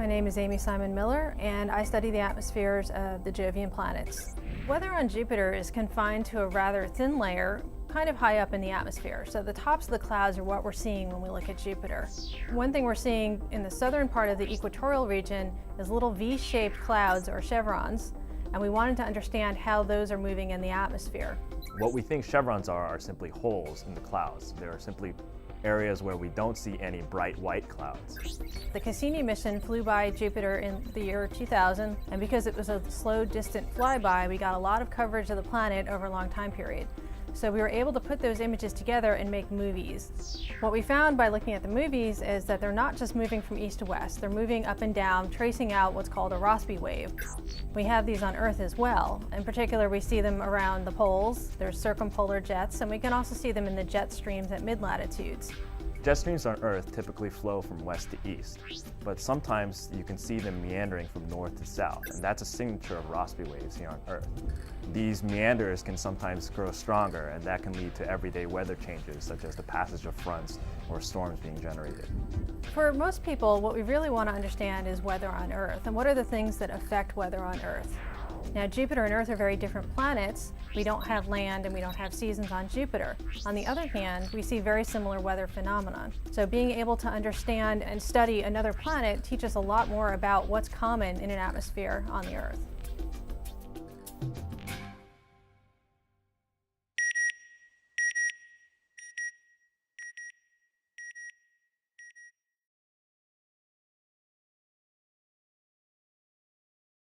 My name is Amy Simon Miller, and I study the atmospheres of the Jovian planets. Weather on Jupiter is confined to a rather thin layer, kind of high up in the atmosphere. So the tops of the clouds are what we're seeing when we look at Jupiter. One thing we're seeing in the southern part of the equatorial region is little V-shaped clouds or chevrons, and we wanted to understand how those are moving in the atmosphere. What we think chevrons are simply holes in the clouds. They're simply areas where we don't see any bright white clouds. The Cassini mission flew by Jupiter in the year 2000, and because it was a slow, distant flyby, we got a lot of coverage of the planet over a long time period. So we were able to put those images together and make movies. What we found by looking at the movies is that they're not just moving from east to west, they're moving up and down, tracing out what's called a Rossby wave. We have these on Earth as well. In particular, we see them around the poles, there's circumpolar jets, and we can also see them in the jet streams at mid-latitudes. Jet streams on Earth typically flow from west to east, but sometimes you can see them meandering from north to south, and that's a signature of Rossby waves here on Earth. These meanders can sometimes grow stronger, and that can lead to everyday weather changes, such as the passage of fronts or storms being generated. For most people, what we really want to understand is weather on Earth, and what are the things that affect weather on Earth. Now, Jupiter and Earth are very different planets. We don't have land and we don't have seasons on Jupiter. On the other hand, we see very similar weather phenomena. So being able to understand and study another planet teaches a lot more about what's common in an atmosphere on the Earth.